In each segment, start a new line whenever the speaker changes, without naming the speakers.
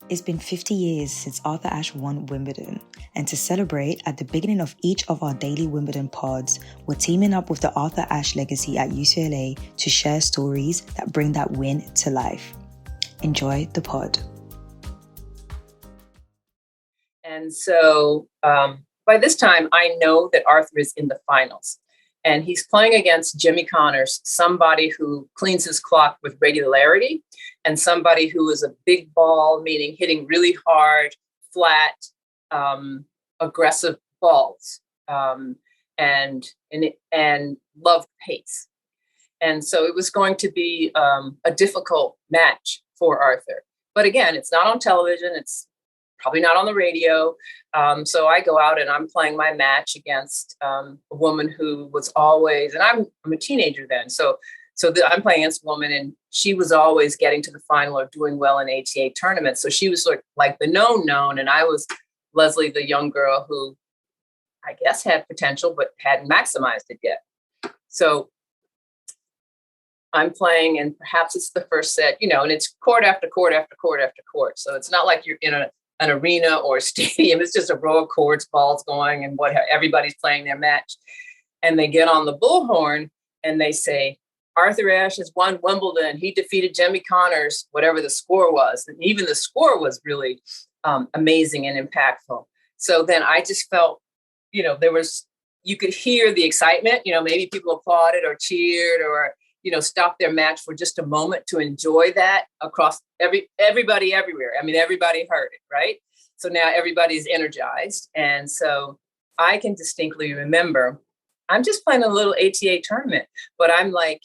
It's been 50 years since Arthur Ashe won Wimbledon, and to celebrate, at the beginning of each of our daily Wimbledon pods, we're teaming up with the Arthur Ashe legacy at UCLA to share stories that bring that win to life. Enjoy the pod.
And so by this time, I know that Arthur is in the finals. And he's playing against Jimmy Connors, somebody who cleans his clock with regularity, and somebody who is a big ball, meaning hitting really hard, flat, aggressive balls, and love pace. And so it was going to be a difficult match for Arthur. But again, it's not on television. It's probably not on the radio. So I go out and I'm playing my match against a woman who was always, and I'm a teenager then. So I'm playing against a woman, and she was always getting to the final or doing well in ATA tournaments. So she was like the known, and I was Leslie, the young girl who I guess had potential, but hadn't maximized it yet. So I'm playing, and perhaps it's the first set, and it's court after court after court after court. So it's not like you're in an arena or a stadium. It's just a row of courts, balls going, and everybody's playing their match. And they get on the bullhorn and they say, Arthur Ashe has won Wimbledon. He defeated Jimmy Connors, whatever the score was. And even the score was really amazing and impactful. So then I just felt, you could hear the excitement, maybe people applauded or cheered or, stopped their match for just a moment to enjoy that across everybody everywhere. I mean, everybody heard it, right? So now everybody's energized. And so I can distinctly remember, I'm just playing a little ATA tournament, but I'm like,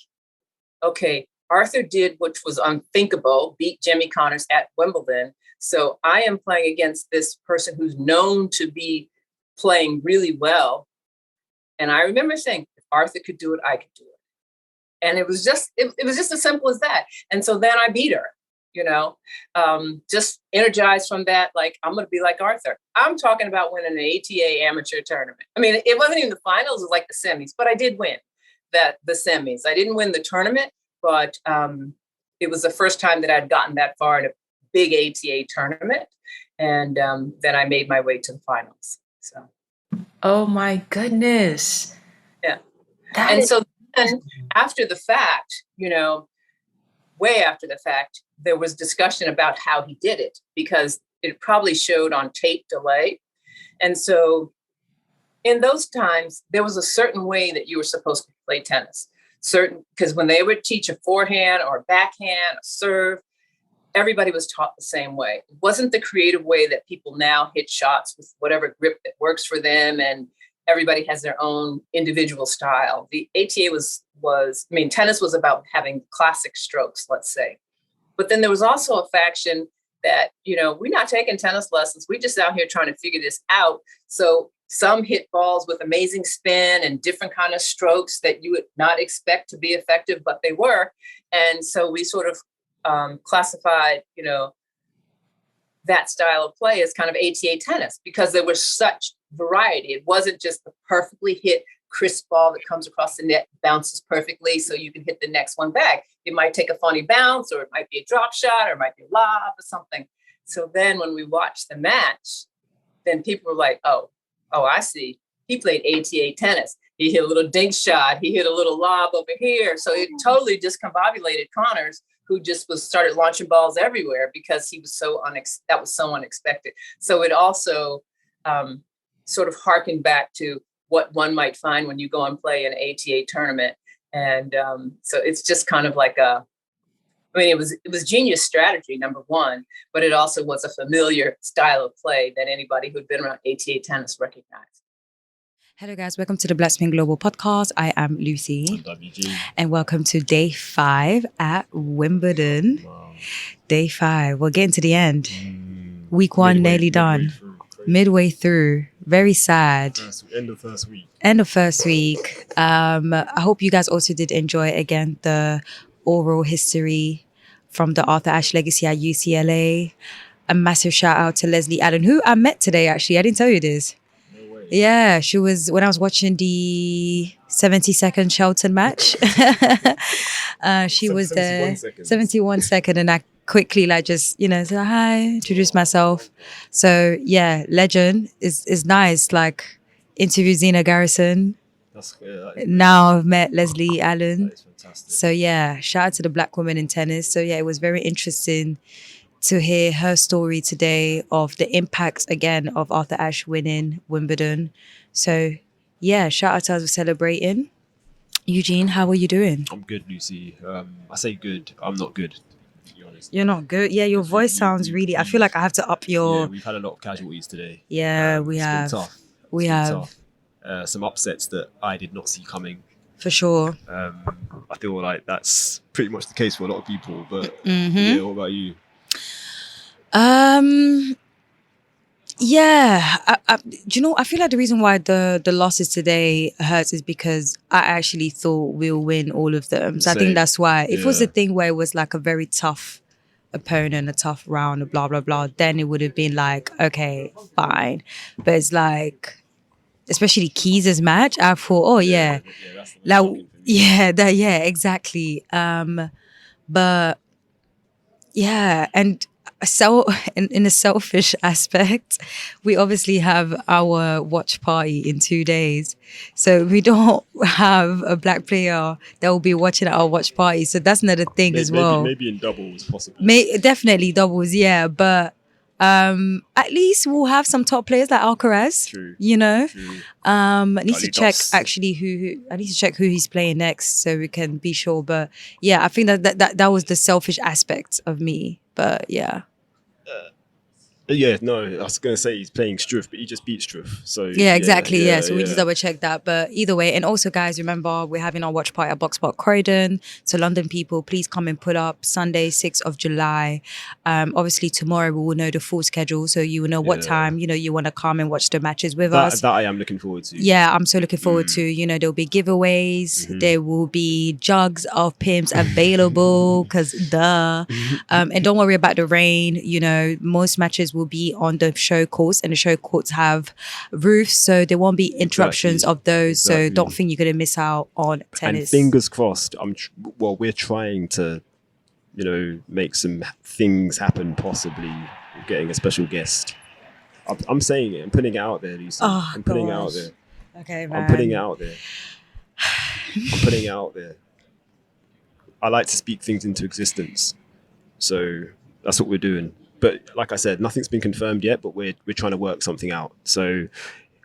okay, Arthur did, which was unthinkable, beat Jimmy Connors at Wimbledon. So I am playing against this person who's known to be playing really well. And I remember saying, if Arthur could do it, I could do it. And it was just as simple as that. And so then I beat her, just energized from that. Like, I'm going to be like Arthur. I'm talking about winning an ATA amateur tournament. I mean, it wasn't even the finals, it was like the semis, but I did win the semis. I didn't win the tournament, but it was the first time that I'd gotten that far in a big ATA tournament. And then I made my way to the finals. So.
Oh my goodness.
Yeah. So then after the fact, way after the fact, there was discussion about how he did it, because it probably showed on tape delay. And so in those times, there was a certain way that you were supposed to play tennis. Because when they would teach a forehand or a backhand, a serve, everybody was taught the same way. It wasn't the creative way that people now hit shots with whatever grip that works for them, and everybody has their own individual style. The ATA tennis was about having classic strokes, let's say. But then there was also a faction that, we're not taking tennis lessons. We're just out here trying to figure this out. So some hit balls with amazing spin and different kind of strokes that you would not expect to be effective, but they were. And so we sort of classified, that style of play as kind of ATA tennis, because there was such variety. It wasn't just the perfectly hit crisp ball that comes across the net, bounces perfectly so you can hit the next one back. It might take a funny bounce, or it might be a drop shot, or it might be a lob or something. So then when we watched the match, then people were like, oh, I see. He played ATA tennis. He hit a little dink shot. He hit a little lob over here. So it totally discombobulated Connors, who just started launching balls everywhere because he was that was so unexpected. So it also sort of harkened back to what one might find when you go and play an ATA tournament. And so it's just kind of like it was genius strategy, number one, but it also was a familiar style of play that anybody who'd been around ATA tennis recognized.
Hello guys, welcome to the Black Spin Global Podcast. I am Lucy.
I'm WG.
And welcome to day 5 at Wimbledon. Wow. Day 5, we're getting to the end. Week 1 nearly done. Midway through. Very sad.
End of first week.
I hope you guys also did enjoy, again, the oral history from the Arthur Ashe legacy at UCLA. A massive shout out to Leslie Allen, who I met today, actually. I didn't tell you this.
No way.
Yeah, she was, when I was watching the 70-second Shelton match, she was there. 71 second, and I quickly like just, say hi, introduce myself. So yeah, legend is nice. Like interview Zena Garrison. Now I've met Leslie Allen.
That is fantastic.
So yeah, shout out to the Black woman in tennis. So yeah, it was very interesting to hear her story today of the impact again of Arthur Ashe winning Wimbledon. So yeah, shout out to us for celebrating. Eugene, how are you doing?
I'm good, Lucy. I say good. I'm not good, to be honest.
You're not good? Yeah, your voice sounds really... I feel like I have to up your...
Yeah, we've had a lot of casualties today.
Yeah, we have.
It's been tough.
We have.
Some upsets that I did not see coming.
For sure.
I feel like that's pretty much the case for a lot of people. But yeah, what about you?
Yeah, do you know, I feel like the reason why the losses today hurts is because I actually thought we'll win all of them. So I think that's why. If it was a thing where it was like a very tough opponent, a tough round, blah, blah, blah, then it would have been like, okay, fine. But it's like, especially Keys' match, I thought, oh yeah. Like, yeah, exactly. But yeah, and so in a selfish aspect, we obviously have our watch party in 2 days. So we don't have a Black player that will be watching at our watch party. So that's another thing as well.
Maybe in doubles, possibly.
Definitely doubles, yeah. But at least we'll have some top players like Alcaraz.
True.
True. I need to check actually who I need to check who he's playing next so we can be sure. But yeah, I think that was the selfish aspect of me. But yeah.
Yeah, no, I was going to say he's playing Struff, but he just beat Struff. So
yeah, exactly. Yeah, so we just double check that. But either way, and also guys, remember we're having our watch party at Boxpark Croydon. So London people, please come and pull up Sunday, 6th of July. Obviously tomorrow we will know the full schedule, so you will know what time you want to come and watch the matches with us.
That I am looking forward to.
Yeah, I'm so looking forward to. There'll be giveaways. There will be jugs of pimps available because duh. And don't worry about the rain. Most matches will be on the show courts, and the show courts have roofs, so there won't be interruptions of those. So don't think you're going to miss out on tennis.
And fingers crossed, we're trying to, make some things happen, possibly getting a special guest. I'm saying it. I'm putting it out there, Lucy. I'm putting it out there.
Okay, man.
I'm putting it out there. I'm putting it out there. I like to speak things into existence. So that's what we're doing. But like I said, nothing's been confirmed yet, but we're trying to work something out. So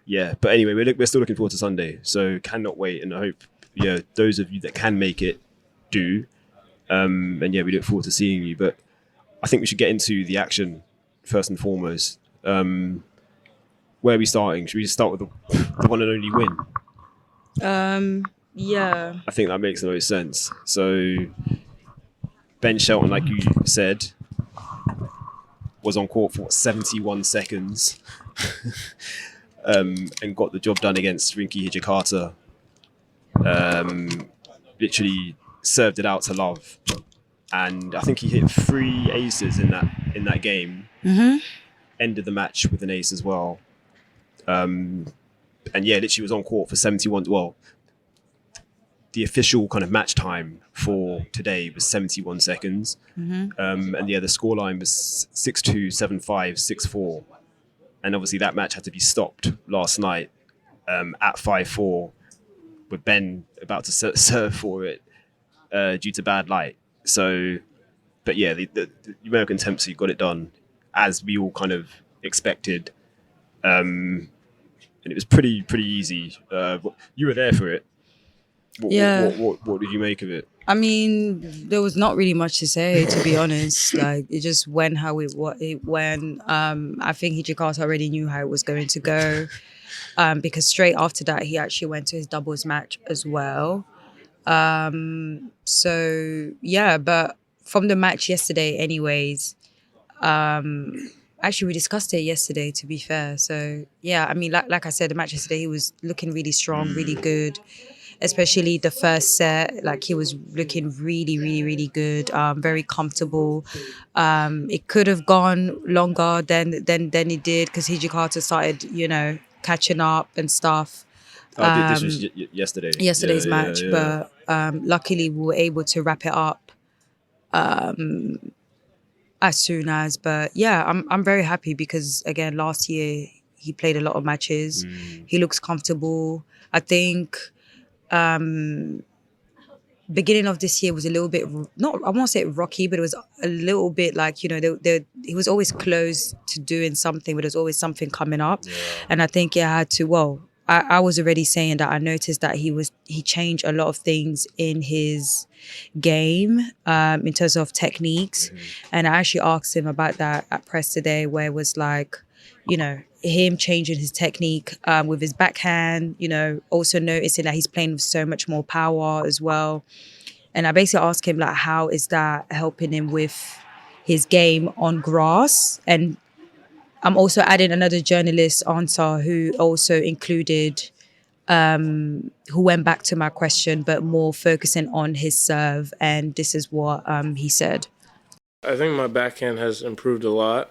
yeah, but anyway, we're still looking forward to Sunday. So cannot wait, and I hope those of you that can make it do. And yeah, we look forward to seeing you. But I think we should get into the action first and foremost. Where are we starting? Should we just start with the one and only win?
Yeah.
I think that makes the most sense. So Ben Shelton, like you said, was on court for 71 seconds and got the job done against Rinky Hijikata. Literally served it out to love, and I think he hit 3 aces in that game. Ended the match with an ace as well. And yeah, literally was on court for 71. Well, the official kind of match time for today was 71 seconds. And yeah, the scoreline was 6-2, 7-5, 6-4. And obviously that match had to be stopped last night at 5-4 with Ben about to serve for it due to bad light. So, but yeah, the American Tempsy got it done as we all kind of expected. And it was pretty easy. You were there for it. What did you make of it?
I mean, there was not really much to say, to be honest. Like, it just went how it went. I think Hijikata already knew how it was going to go, because straight after that, he actually went to his doubles match as well. So, yeah, but from the match yesterday anyways, actually, we discussed it yesterday, to be fair. So, yeah, I mean, like I said, the match yesterday, he was looking really strong, really good. Especially the first set, like he was looking really, really, really good, very comfortable. It could have gone longer than it did because Hijikata started, catching up and stuff.
This was yesterday.
Yesterday's match, but luckily we were able to wrap it up as soon as. But yeah, I'm very happy because again, last year he played a lot of matches. He looks comfortable. I think beginning of this year was a little bit not, I won't say rocky, but it was a little bit like, you know, he was always close to doing something, but there's always something coming up. And I think I had to, I was already saying that I noticed that he changed a lot of things in his game in terms of techniques. And I actually asked him about that at press today, where it was like, you know, him changing his technique with his backhand, you know, also noticing that he's playing with so much more power as well. And I basically asked him, like, how is that helping him with his game on grass? And I'm also adding another journalist answer who also included, who went back to my question, but more focusing on his serve. And this is what he said.
I think my backhand has improved a lot,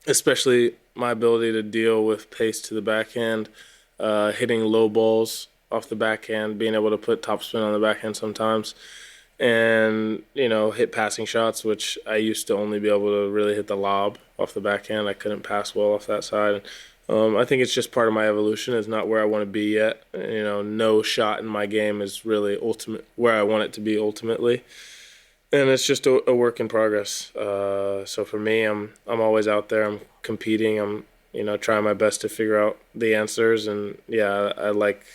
especially my ability to deal with pace to the backhand, hitting low balls off the backhand, being able to put topspin on the backhand sometimes, and, you know, hit passing shots, which I used to only be able to really hit the lob off the backhand. I couldn't pass well off that side. I think it's just part of my evolution. It's not where I want to be yet. You know, no shot in my game is really ultimate where I want it to be ultimately. And it's just a work in progress. So for me, I'm always out there. I'm competing. I'm, you know, trying my best to figure out the answers. And yeah, I like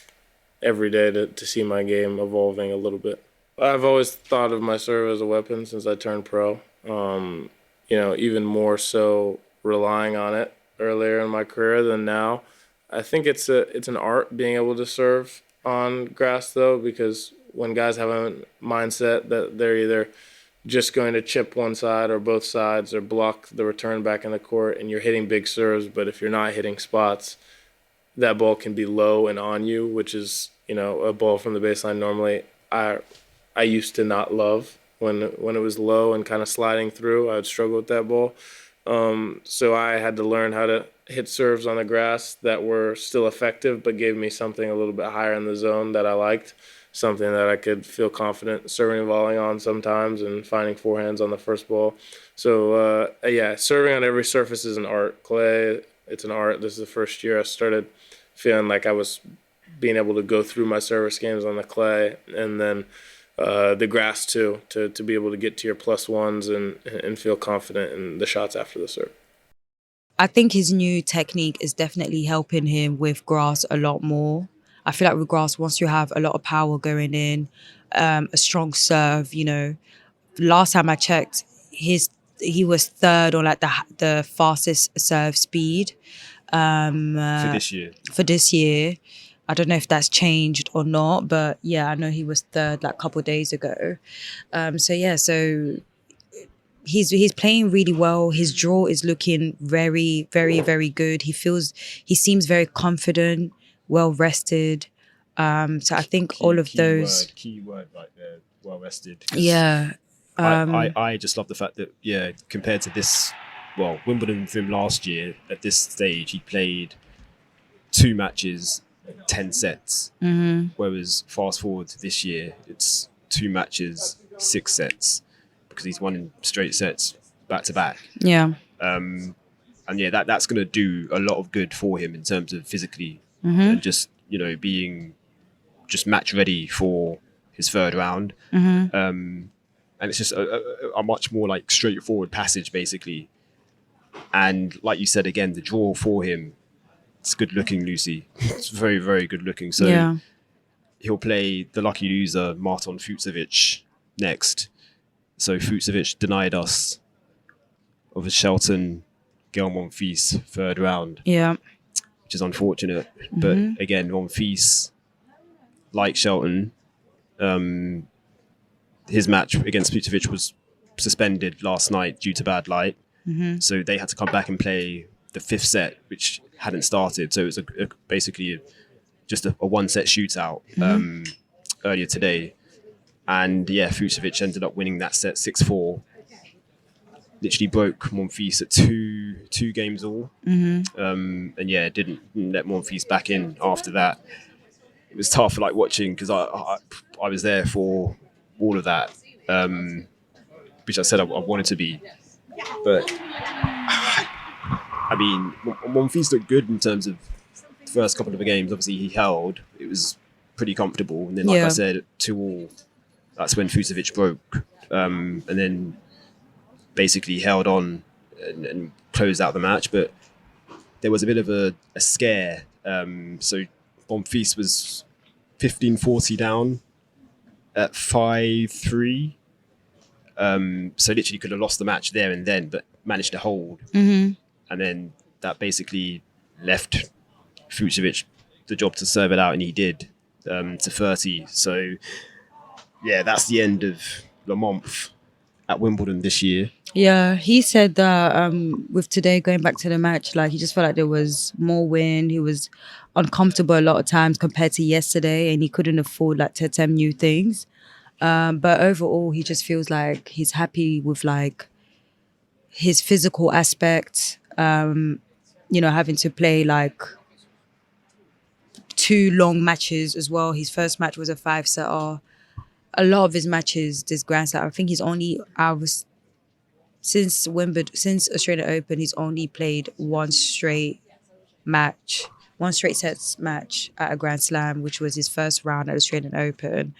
every day to see my game evolving a little bit. I've always thought of my serve as a weapon since I turned pro. You know, even more so relying on it earlier in my career than now. I think it's an art being able to serve on grass though, because when guys have a mindset that they're either just going to chip one side or both sides or block the return back in the court, and you're hitting big serves, but if you're not hitting spots, that ball can be low and on you, which is, you know, a ball from the baseline normally I used to not love when it was low and kind of sliding through. I would struggle with that ball. So I had to learn how to hit serves on the grass that were still effective but gave me something a little bit higher in the zone that I liked, something that I could feel confident serving and volleying on sometimes and finding forehands on the first ball. So, yeah, serving on every surface is an art. Clay, it's an art. This is the first year I started feeling like I was being able to go through my service games on the clay, and then the grass too, to be able to get to your plus ones and feel confident in the shots after the serve.
I think his new technique is definitely helping him with grass a lot more. I feel like with grass, once you have a lot of power going in, a strong serve, you know, last time I checked, he was third on like the fastest serve speed for this year. I don't know if that's changed or not, but yeah, I know he was third like a couple of days ago. So he's playing really well. His draw is looking very, very, very good. He seems very confident, well rested. So I think all of those
key word right there, well rested.
Yeah.
I just love the fact that, yeah, compared to this, well, Wimbledon for him last year at this stage, he played 2 matches, 10 sets. Whereas fast forward to this year, it's 2 matches, 6 sets, because he's won in straight sets back to back.
Yeah.
And yeah, that's going to do a lot of good for him in terms of physically and just, you know, being just match ready for his third round. And it's just a much more like straightforward passage basically. And like you said again, the draw for him, it's good looking, Lucy. It's very, very good looking. So he'll play the lucky loser, Marton Fucsovics, next. So Fucsovics denied us of a Shelton, Gael Monfils third round.
Yeah.
Which is unfortunate. But again, Monfils, like Shelton, his match against Fucsovics was suspended last night due to bad light. So they had to come back and play the 5th set, which hadn't started. So it was basically just a 1-set shootout earlier today. And yeah, Fucsovics ended up winning that set 6-4. Literally broke Monfils at two games all. And yeah, didn't let Monfils back in after that. It was tough, like watching, because I was there for all of that. which I said I wanted to be. But I mean, Monfils looked good in terms of the first couple of the games. Obviously, he held. It was pretty comfortable. And then, like I said, 2-2, that's when Fucsovics broke. And then basically held on and closed out the match. But there was a bit of a scare. So Monfils was 15-40 down at 5-3. So literally could have lost the match there and then, but managed to hold. Mm-hmm. And then that basically left Fucsovics the job to serve it out, and he did, to 30. So, yeah, that's the end of Monf at Wimbledon this year.
Yeah, he said that with today, going back to the match, like he just felt like there was more wind. He was uncomfortable a lot of times compared to yesterday, and he couldn't afford like to attempt new things. But overall, he just feels like he's happy with like his physical aspect. Having to play like 2 long matches as well. His first match was a 5-setter. A lot of his matches, this Grand Slam, I think he's only since Australian Open, he's only played one straight sets match at a Grand Slam, which was his first round at Australian Open.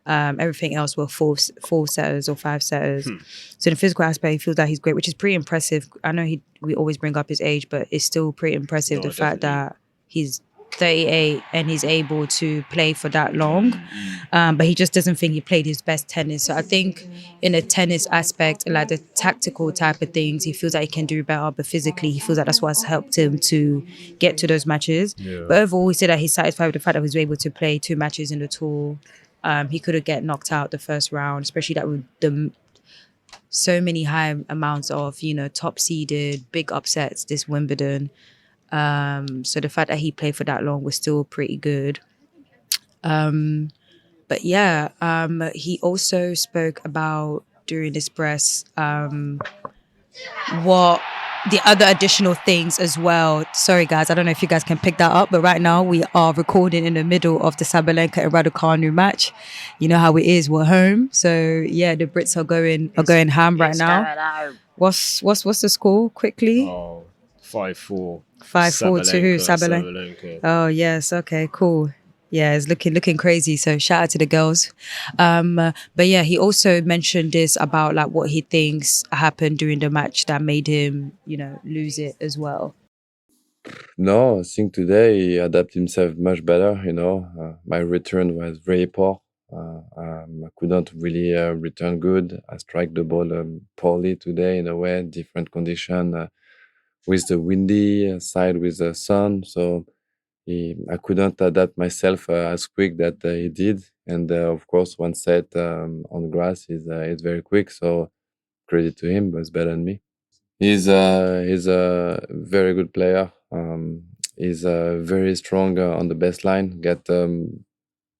Everything else were 4-setters or 5-setters. So in the physical aspect, he feels that he's great, which is pretty impressive. I know we always bring up his age, but it's still pretty impressive, fact that he's 38 and he's able to play for that long. But he just doesn't think he played his best tennis. So I think in a tennis aspect, like the tactical type of things, he feels like he can do better. But physically, he feels like that's what's helped him to get to those matches. Yeah. But overall, he said that he's satisfied with the fact that he was able to play 2 matches in the tour. He could have get knocked out the first round, especially that with so many high amounts of, top seeded, big upsets this Wimbledon. So the fact that he played for that long was still pretty good. But yeah, he also spoke about during this press what the other additional things as well. Sorry guys, I don't know if you guys can pick that up, but right now we are recording in the middle of the Sabalenka and Raducanu match. You know how it is, we're home. So yeah, the Brits are going ham right now. What's the score quickly?
5-4.
5-4 to who? Sabalenka. Oh yes, okay, cool. Yeah, it's looking crazy. So shout out to the girls. But yeah, he also mentioned this about like what he thinks happened during the match that made him, lose it as well.
No, I think today he adapted himself much better. My return was very poor. I couldn't really return good. I struck the ball poorly today in a way, different condition. With the windy side, with the sun, so I couldn't adapt myself as quick that he did. And of course, one set on grass is very quick, so credit to him, but it's better than me. He's a very good player. He's very strong on the baseline. Got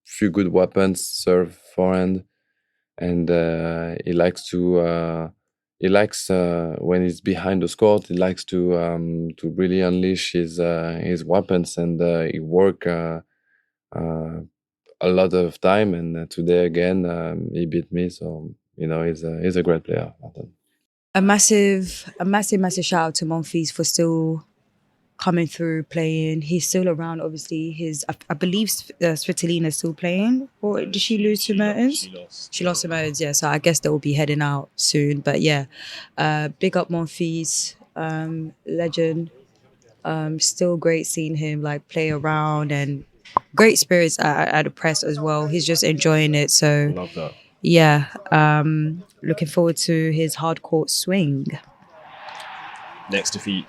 few good weapons, serve, forehand, and he likes to. He likes when he's behind the court. He likes to really unleash his weapons, and he work a lot of time. And today again, he beat me. So he's a great player, Marton.
A massive shout out to Monfils for still coming through, playing. He's still around, obviously. I believe Svitolina is still playing. Or did she lose to Mertens? She lost to Mertens, yeah. So I guess they will be heading out soon. But yeah, big up Monfils, legend. Still great seeing him like play around, and great spirits at the press as well. He's just enjoying it. So
love that.
Yeah, looking forward to his hard court swing.
Next defeat,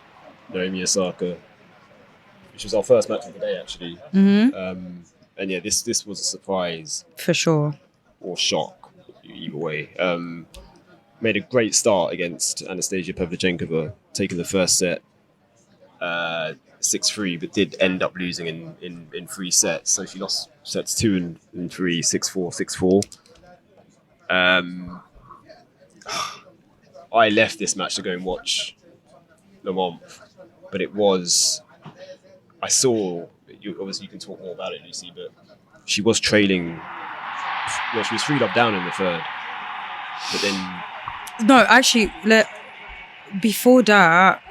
Naomi Osaka, which was our first match of the day, actually.
Mm-hmm.
And yeah, this was a surprise.
For sure.
Or shock, either way. Made a great start against Anastasia Pavlychenkova, taking the first set 6-3, but did end up losing in 3 sets. So she lost sets 2 and 3, 6-4, 6-4. I left this match to go and watch Le Monf, but I saw, obviously you can talk more about it, Lucy, but she was trailing, she was 3-up down in the third, but then
No, actually, before that,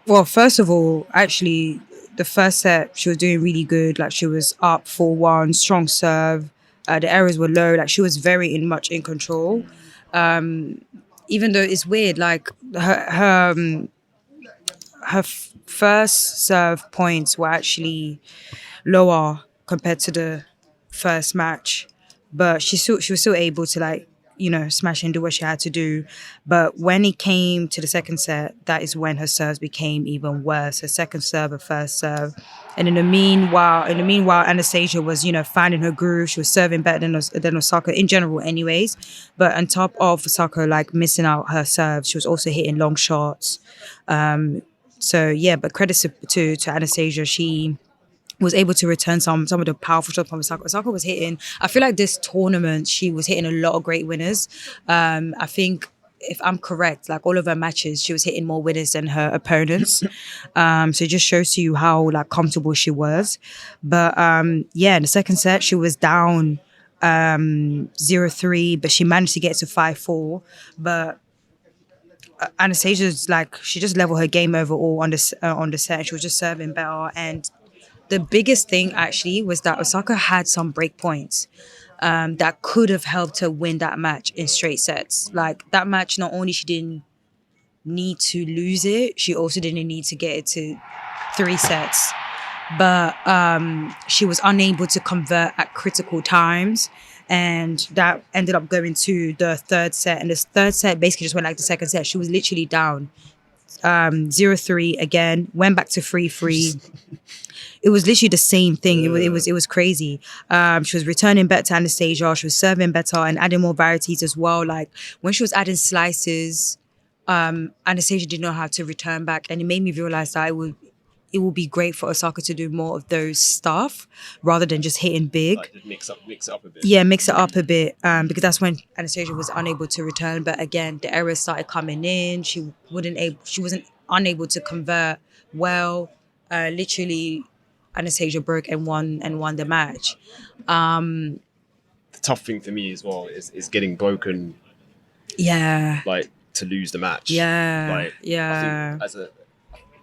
well, first of all, actually, the first set, she was doing really good. Like, she was up 4-1, strong serve. The errors were low. Like, she was very much in control. Even though it's weird, like, her first serve points were actually lower compared to the first match, but she was still able to, like, smash and do what she had to do. But when it came to the second set, that is when her serves became even worse. Her second serve, her first serve, and in the meanwhile, Anastasia was finding her groove. She was serving better than Osaka in general, anyways. But on top of Osaka like missing out her serves, she was also hitting long shots. So yeah, but credit to Anastasia, she was able to return some of the powerful shots from Osaka. Osaka was hitting, I feel like this tournament, she was hitting a lot of great winners. I think, if I'm correct, like all of her matches, she was hitting more winners than her opponents. So it just shows to you how like comfortable she was. But yeah, in the second set, she was down 0-3, but she managed to get to 5-4. But Anastasia's like, she just leveled her game overall on the set. She was just serving better. And the biggest thing actually was that Osaka had some break points that could have helped her win that match in straight sets. Like, that match, not only she didn't need to lose it, she also didn't need to get it to 3 sets. But she was unable to convert at critical times. And that ended up going to the third set. And this third set basically just went like the second set. She was literally down 0-3 again, went back to 3-3. It was literally the same thing. It was crazy. She was returning better to Anastasia. She was serving better and adding more varieties as well. Like, when she was adding slices, Anastasia did not have to return back, and it made me realize that it would be great for Osaka to do more of those stuff rather than just hitting big.
Like, mix it up a bit.
Yeah, mix it up a bit, because that's when Anastasia was unable to return. But again, the errors started coming in. She wasn't unable to convert well. Literally, Anastasia broke and won the match.
The tough thing for me as well is getting broken.
Yeah.
Like, to lose the match.
Yeah.
Like,
yeah.
I think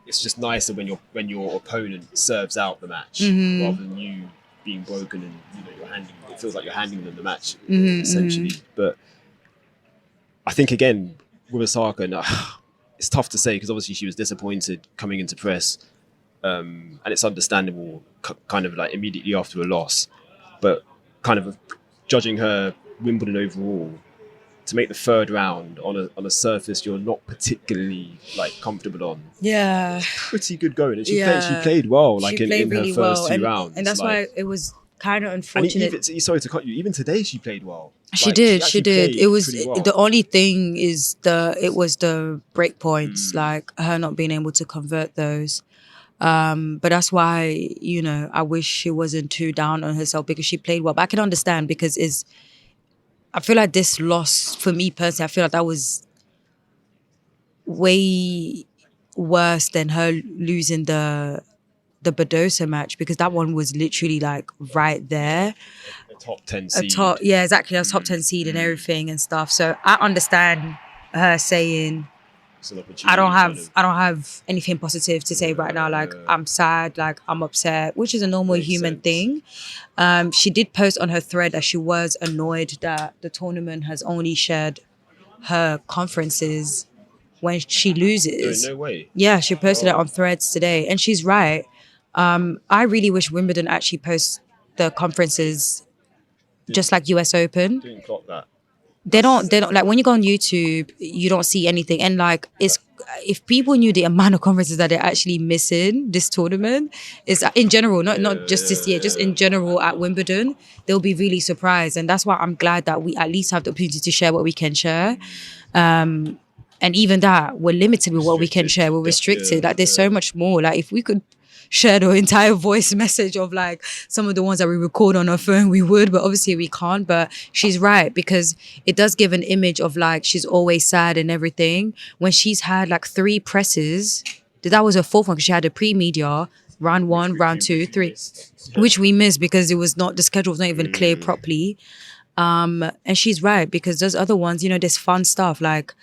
it's just nicer when your opponent serves out the match rather than you being broken and it feels like you're handing them the match essentially. But I think again with Osaka, it's tough to say because obviously she was disappointed coming into press. And it's understandable kind of like immediately after a loss, but kind of judging her Wimbledon overall to make the third round on a surface you're not particularly like comfortable on.
Yeah.
Pretty good going. And she played well, like in
really
her first
well.
2 rounds.
And that's why it was kind of unfortunate.
And sorry to cut you, even today she played well.
She did. It was
well.
The only thing is the break points, like her not being able to convert those. But that's why, I wish she wasn't too down on herself because she played well. But I can understand because I feel like this loss, for me personally, I feel like that was way worse than her losing the Badosa match because that one was literally like right there.
A top 10 seed.
Yeah, exactly. A top 10 seed and everything and stuff. So I understand her saying, I don't have anything positive to say right now. Like, I'm sad, like I'm upset, which is a normal human thing. She did post on her thread that she was annoyed that the tournament has only shared her conferences when she loses.
No way.
Yeah, she posted it on Threads today, and she's right. I really wish Wimbledon actually posts the conferences just like US Open.
Didn't clock that.
They don't like when you go on YouTube, you don't see anything. And like, if people knew the amount of conferences that they're actually missing this tournament, is in general, not just this year, just in general at Wimbledon, they'll be really surprised. And that's why I'm glad that we at least have the opportunity to share what we can share. And even that, we're limited with what we can share. We're restricted. Like, there's so much more. Like, if we could share the entire voice message of like some of the ones that we record on our phone, we would, but obviously we can't. But she's right, because it does give an image of like she's always sad and everything when she's had like 3 presses. That was her 4th one because she had a pre-media, round 1, round 2, 3, which we missed because it was not, the schedule was not even clear properly. And she's right, because those other ones, there's fun stuff. Like,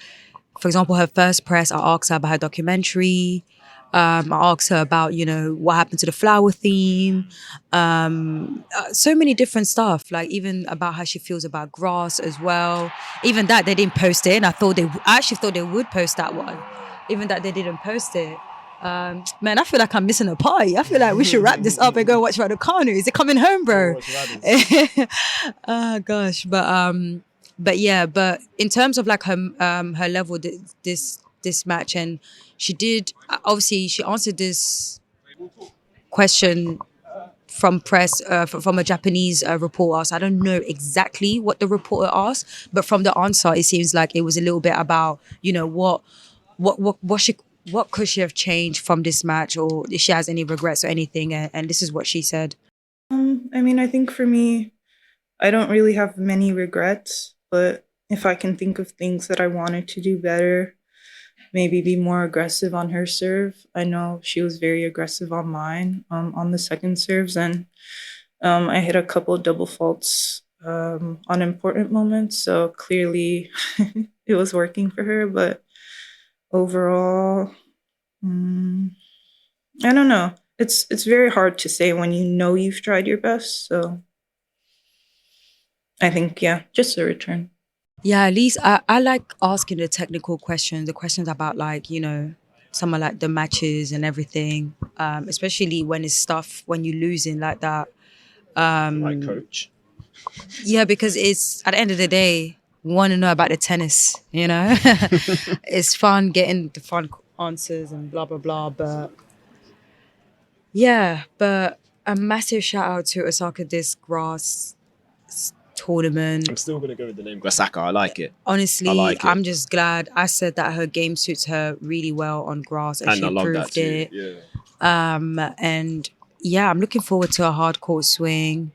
for example, her first press, I asked her about her documentary. I asked her about, what happened to the flower theme. So many different stuff, like even about how she feels about grass as well. Even that, they didn't post it. And I actually thought they would post that one. Even that, they didn't post it. Man, I feel like I'm missing a party. I feel like we should wrap this up and go watch Raducanu. Is it coming home, bro? Oh, gosh. But yeah, but in terms of like her level, this match, and she did, obviously she answered this question from press from a Japanese reporter. So I don't know exactly what the reporter asked, but from the answer, it seems like it was a little bit about what could she have changed from this match, or if she has any regrets or anything. And this is what she said.
I think for me, I don't really have many regrets, but if I can think of things that I wanted to do better, maybe be more aggressive on her serve. I know she was very aggressive on mine, on the second serves, and I hit a couple of double faults on important moments, so clearly it was working for her, but overall, I don't know. It's very hard to say when you've tried your best, so I think, just a return.
Yeah, at least I like asking the technical questions, the questions about like, some of like the matches and everything, especially when it's stuff, when you're losing like that.
Like coach.
Yeah, because it's, at the end of the day, we want to know about the tennis, It's fun getting the fun answers and blah, blah, blah. But yeah, but a massive shout out to Osaka this grass tournament.
I'm still going to go with the name Osaka. I like it.
Honestly,
I like it.
I'm just glad. I said that her game suits her really well on grass, and she
I love
proved
that too.
it.
Yeah.
And yeah, I'm looking forward to a hard court swing.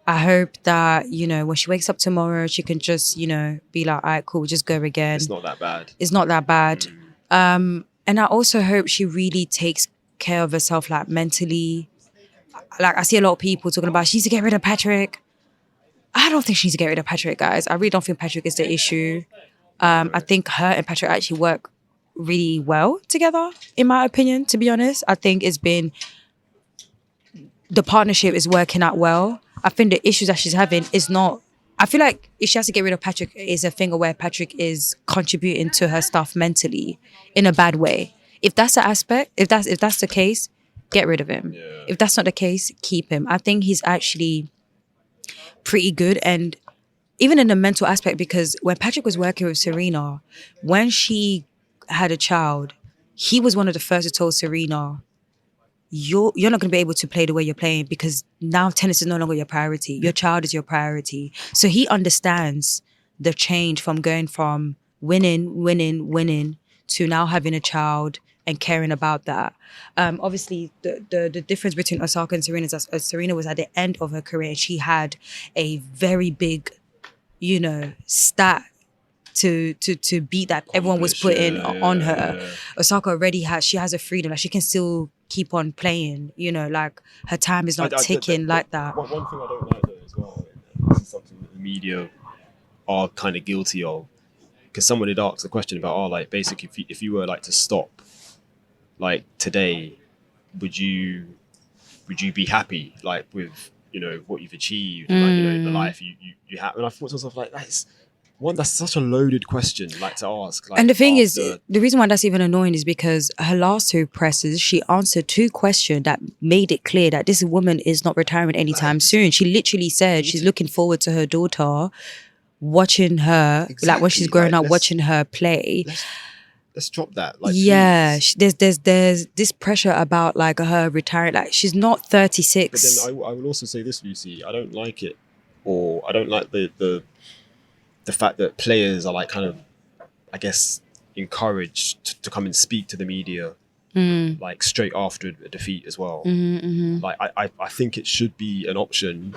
I hope that, when she wakes up tomorrow, she can just, be like, all right, cool, just go again.
It's not that bad.
It's not that bad. And I also hope she really takes care of herself, like mentally. Like, I see a lot of people talking about she needs to get rid of Patrick. I don't think she needs to get rid of Patrick, guys. I really don't think Patrick is the issue. I think her and Patrick actually work really well together, in my opinion, to be honest. I think the partnership is working out well. I think the issues that she's having is not, I feel like if she has to get rid of Patrick, is a thing where Patrick is contributing to her stuff mentally in a bad way. If that's the aspect, if that's the case, get rid of him. Yeah. If that's not the case, keep him. I think he's actually pretty good, and even in the mental aspect, because when Patrick was working with Serena, when she had a child, he was one of the first to tell Serena, you're not going to be able to play the way you're playing because now tennis is no longer your priority. Your child is your priority. So he understands the change from going from winning to now having a child and caring about that. Obviously, the difference between Osaka and Serena is that Serena was at the end of her career and she had a very big, stat to beat that everyone was putting on her. Yeah. Osaka already has a freedom. Like, she can still keep on playing, like her time is not ticking like that.
One thing I don't like though as well, this is something that the media are kind of guilty of, because someone had asked a question about, like, basically if you were like to stop like today, would you be happy like with what you've achieved and like, the life you have? And I thought to myself, like, that's such a loaded question, like, to ask. Like,
and the thing is, the reason why that's even annoying is because her last two presses, she answered two questions that made it clear that this woman is not retiring anytime soon. She literally said she's looking forward to her daughter watching her, like when she's growing up, watching her play.
Let's drop that. Like,
yeah, there's this pressure about like her retiring. Like, she's not 36.
But then I will also say this, Lucy. I don't like it, or I don't like the fact that players are like kind of, I guess, encouraged to come and speak to the media, like straight after a defeat as well. Like, I think it should be an option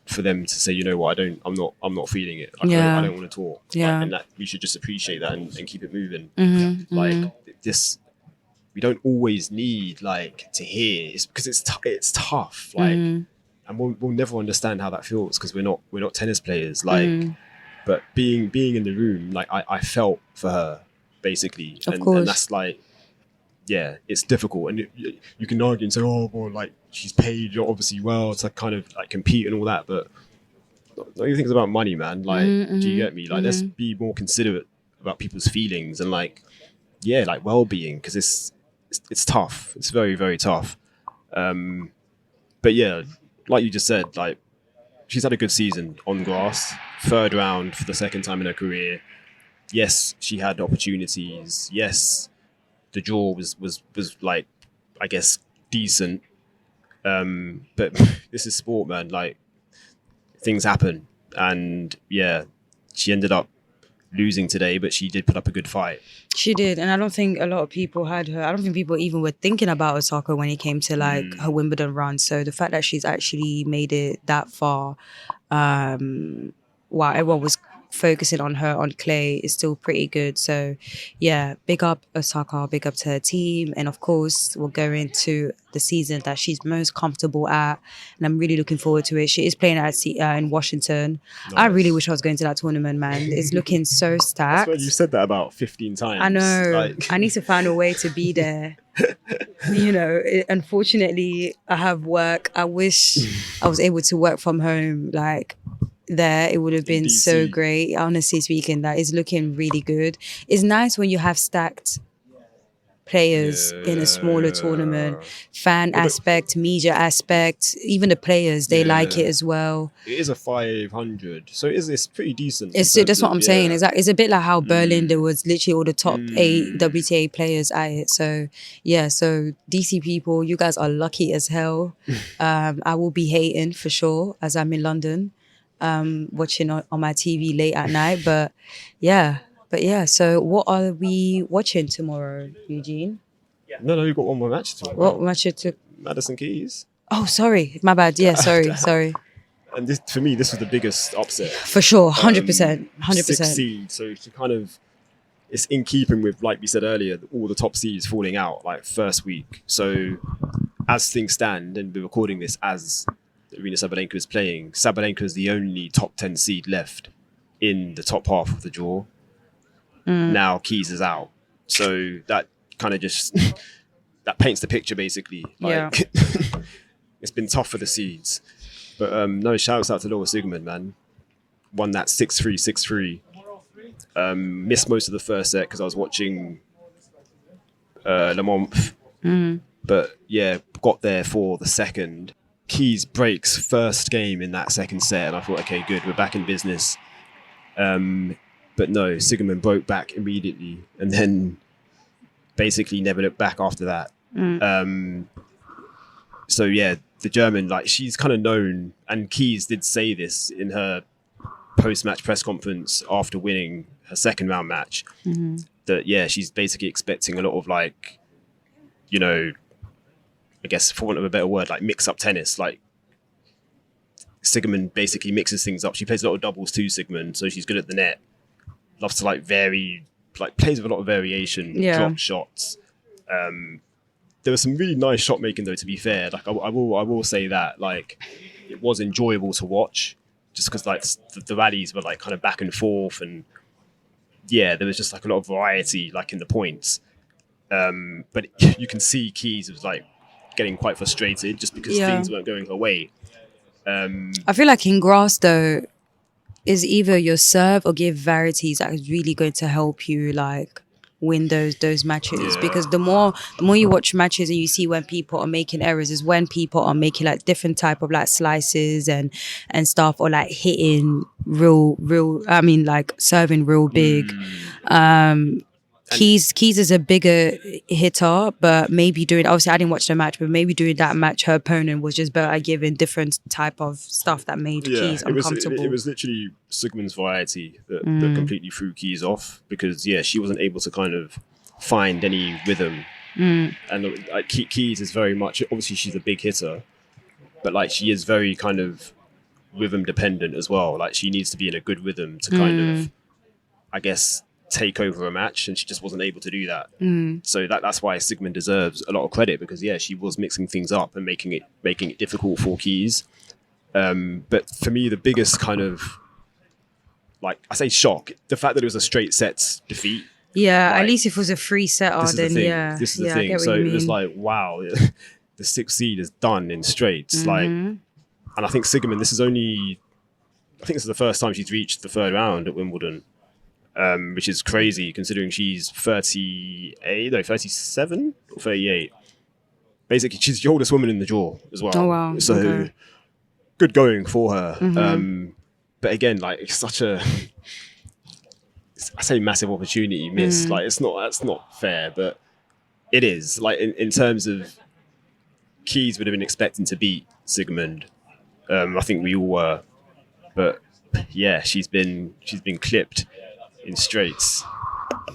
for them to say, you know what, I'm not feeling it. Like, I don't want to talk.
Yeah.
Like, and that we should just appreciate that and keep it moving. Like this, we don't always need like to hear. It's because it's tough. Like, and we'll never understand how that feels because we're not tennis players. Like, but being in the room, like I felt for her basically, and that's like, yeah, it's difficult, and you can argue and say, oh, well, like she's paid obviously well to kind of like compete and all that, but not everything's about money, man. Like, do you get me? Like, let's be more considerate about people's feelings and like, yeah, like well-being, because it's tough. It's very, very tough. But yeah, like you just said, like she's had a good season on grass, 3rd round for the 2nd time in her career. Yes, she had opportunities. Yes, the draw was like, I guess, decent. But this is sport, man. Like, things happen, and yeah, she ended up losing today, but she did put up a good fight.
She did, and I don't think a lot of people had her. I don't think people even were thinking about Osaka when it came to like her Wimbledon run. So the fact that she's actually made it that far, while everyone was focusing on her on clay, is still pretty good. So yeah, big up Osaka, big up to her team, and of course we'll go into the season that she's most comfortable at, and I'm really looking forward to it. She is playing at in Washington. Nice. I really wish I was going to that tournament, man. It's looking so stacked.
I swear you said that about 15 times.
I know. Like... I need to find a way to be there. You know, unfortunately I have work. I wish I was able to work from home, like there. It would have been so great. Honestly speaking, that is looking really good. It's nice when you have stacked players in a smaller tournament. Fan aspect, media aspect, even the players, they like it as well.
It is a 500, so it's pretty decent.
That's what I'm saying. Exactly. It's a bit like how Berlin, there was literally all the top 8 WTA players at it. So yeah, so DC people, you guys are lucky as hell. I will be hating for sure as I'm in London, watching on my TV late at night. But yeah, so what are we watching tomorrow, Eugene?
No, you've got one more match to talk
about.
What
match to?
Madison Keys.
Oh, sorry. My bad. Yeah, sorry.
And this, for me, this was the biggest upset.
For sure, 100%. 100%.
6 seed, so she kind of, it's in keeping with, like we said earlier, all the top seeds falling out, like first week. So as things stand, and we're recording this as Aryna Sabalenka is playing, Sabalenka is the only top 10 seed left in the top half of the draw. Now Keys is out, so that kind of just that paints the picture basically. Like, it's been tough for the seeds, but no, shouts out to Laura Siegemund, man. Won that 6-3, 6-3. Missed most of the first set because I was watching Monf, but yeah, got there for the second. Keys breaks first game in that second set, and I thought, okay, good, we're back in business. But no, Siegemund broke back immediately and then basically never looked back after that. So yeah, the German, like, she's kind of known, and Keys did say this in her post-match press conference after winning her 2nd round match, that yeah, she's basically expecting a lot of, like, you know, I guess for want of a better word, like mix-up tennis. Like, Siegemund basically mixes things up. She plays a lot of doubles too, Siegemund, so she's good at the net. Loves to like vary, like plays with a lot of variation, drop shots. There was some really nice shot making though, to be fair. Like I will say that, like, it was enjoyable to watch, just because like the rallies were like kind of back and forth, and yeah, there was just like a lot of variety like in the points. But you can see Keys was like getting quite frustrated just because things weren't going her way.
I feel like in grass though, is either your serve or give varieties that is really going to help you like win those matches, because the more you watch matches and you see when people are making errors is when people are making like different type of like slices and stuff, or like hitting real I mean like serving real big. Keys is a bigger hitter, but maybe obviously I didn't watch the match, but maybe during that match her opponent was just better at giving different type of stuff that made Keys uncomfortable.
It was literally Siegemund's variety that completely threw Keys off, because she wasn't able to kind of find any rhythm. And like, Keys is very much, obviously she's a big hitter, but like she is very kind of rhythm dependent as well. Like she needs to be in a good rhythm to kind of, I guess, take over a match, and she just wasn't able to do that. So that's why Siegemund deserves a lot of credit, because she was mixing things up and making it difficult for Keys. But for me, the biggest kind of, like, I say shock, the fact that it was a straight sets defeat.
Yeah,
like,
at least if it was a free setter, then yeah.
This is the
I
thing.
get what
So
you
it was
mean.
like, wow, the 6th seed is done in straights. Like, and I think Sigmund, this is the first time she's reached the 3rd round at Wimbledon, which is crazy considering she's 37 or 38. Basically, she's the oldest woman in the draw as well.
Oh, wow.
So
Okay.
good going for her. But again, like, it's such a, I say massive opportunity missed. Like, that's not fair, but it is. Like, in terms of, Keys would have been expecting to beat Sigmund. I think we all were. But yeah, she's been clipped in straights.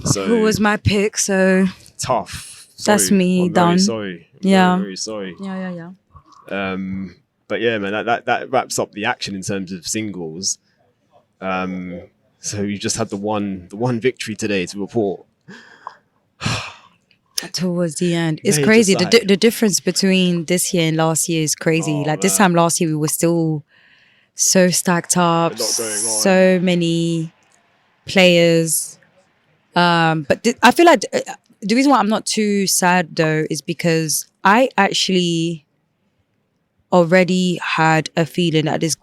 So
Who was my pick? So
tough.
that's me
I'm
done.
Very sorry.
Yeah.
I'm very sorry.
Yeah.
But yeah, man, that wraps up the action in terms of singles. So you just had the one victory today to report.
Towards the end, it's
Major
crazy.
side.
The difference between this year and last year is crazy.
Oh,
like this
man.
time last year, we were still so stacked up,
A lot going on.
so many players. But I feel like the reason why I'm not too sad though is because I actually already had a feeling that this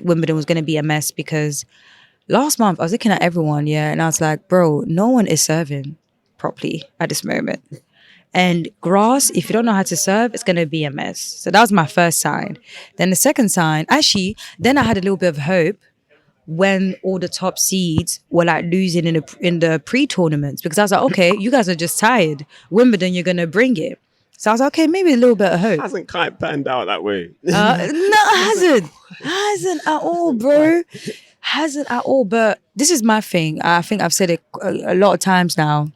Wimbledon was going to be a mess, because last month I was looking at everyone, and I was like, bro, no one is serving properly at this moment. And grass, if you don't know how to serve, it's going to be a mess. So that was my first sign. Then the second sign, actually, then I had a little bit of hope when all the top seeds were like losing in the pre-tournaments, because I was like, okay, you guys are just tired. Wimbledon, you're going to bring it. So I was like, okay, maybe a little bit of hope.
Hasn't quite panned out that way.
No, it hasn't at all, bro. Hasn't at all. But this is my thing. I think I've said it a lot of times now.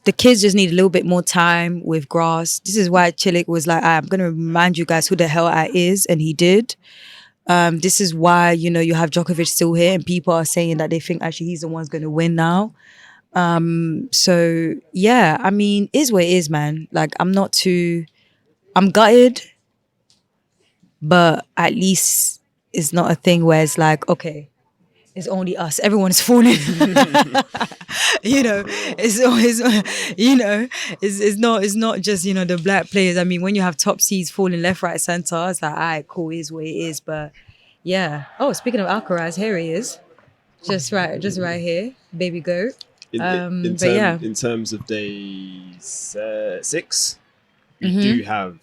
The kids just need a little bit more time with grass. This is why Chilik was like, I'm going to remind you guys who the hell I is. And he did. This is why, you have Djokovic still here and people are saying that they think actually he's the one who's going to win now. So, yeah, I mean, is what it is, man. Like, I'm gutted, but at least it's not a thing where it's like, okay, it's only us. Everyone is falling. It's not just, the black players. I mean, when you have top seeds falling left, right, center, it's like, all right, cool, it is what it is. But yeah. Oh, speaking of Alcaraz, here he is. Just right here, baby goat.
In terms of day 6, we do have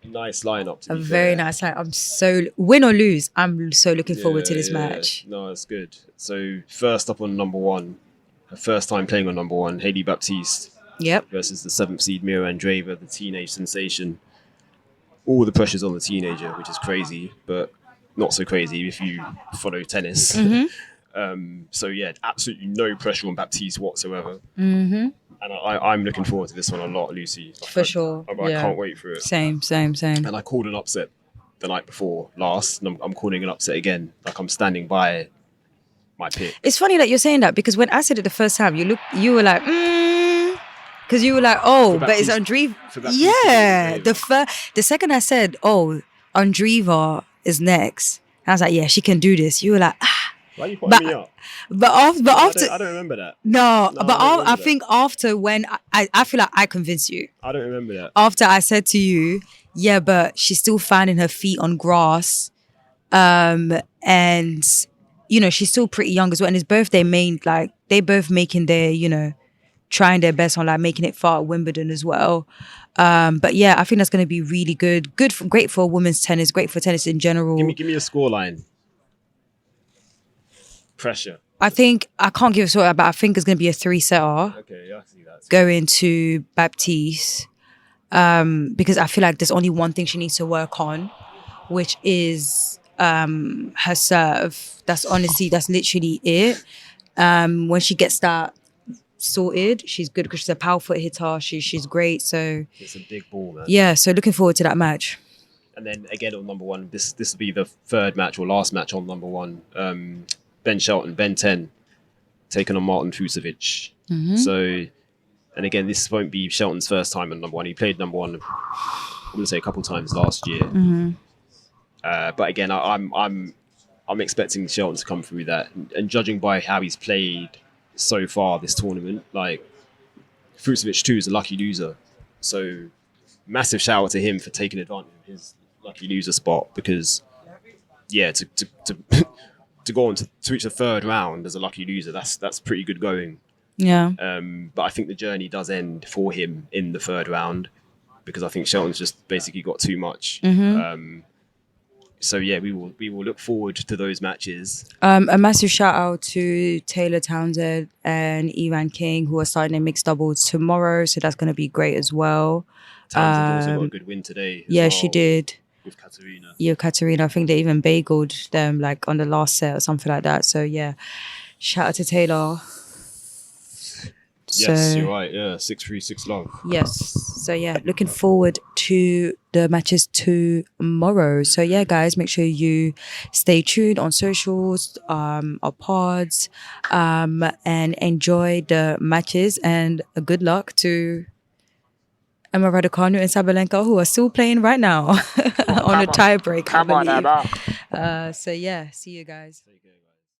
a nice lineup. To be
very
fair.
nice line. I'm so, win or lose, I'm so looking forward to this match.
No, it's good. So first up on number 1, her first time playing on number 1, Hailey Baptiste.
Yep.
Versus the 7th seed Mira Andreeva, the teenage sensation. All the pressure's on the teenager, which is crazy, but not so crazy if you follow tennis. So yeah, absolutely no pressure on Baptiste whatsoever. And I'm looking forward to this one a lot, Lucy.
For sure.
I can't wait for it.
Same.
And I called an upset the night before last, and I'm calling an upset again. Like, I'm standing by my pick.
It's funny that you're saying that, because when I said it the first time, you were like, because you were like, oh, but it's Andreeva. Yeah. The second I said, oh, Andreeva is next, I was like, yeah, she can do this. You were like,
why are you putting me up?
But after,
I don't remember that.
I think after when I feel like I convinced you.
I don't remember that.
After I said to you, yeah, but she's still finding her feet on grass, and she's still pretty young as well. And it's both they both making their trying their best on like making it far at Wimbledon as well. But yeah, I think that's going to be really good. Great for women's tennis. Great for tennis in general.
Give me a scoreline. Pressure.
I think I can't give a score, but I think it's going to be a 3-setter.
Okay, yeah, I see that.
Going to Baptiste, because I feel like there's only one thing she needs to work on, which is her serve. That's literally it. When she gets that sorted, she's good because she's a power foot hitter. She's great. So
it's a big ball, man.
Yeah, so looking forward to that match.
And then again on number 1, this will be the third match or last match on number 1. Ben Shelton, Ben 10, taking on Marton Fucsovics. So, and again, this won't be Shelton's first time on number 1. He played number 1 wouldn't say a couple times last year. But again, I'm expecting Shelton to come through that, and judging by how he's played so far this tournament, like Fucsovics too is a lucky loser. So massive shout out to him for taking advantage of his lucky loser spot, because to to go on to reach the third round as a lucky loser, that's pretty good going.
Yeah.
But I think the journey does end for him in the third round, because I think Shelton's just basically got too much. So yeah, we will look forward to those matches.
A massive shout out to Taylor Townsend and Ivan King, who are starting their mixed doubles tomorrow. So that's going to be great as well.
Townsend also got a good win today.
Yeah, she did.
With Katerina.
Yeah, Katerina. I think they even bageled them like on the last set or something like that. So yeah, shout out to Taylor.
Yes, you're right. Yeah, 6-3, 6-love.
Yes. So yeah, looking forward to the matches tomorrow. So yeah, guys, make sure you stay tuned on socials, our pods, and enjoy the matches. And good luck to Emma Raducanu and Sabalenka, who are still playing right now on a tiebreak.
Come on, Emma.
So yeah, see you guys.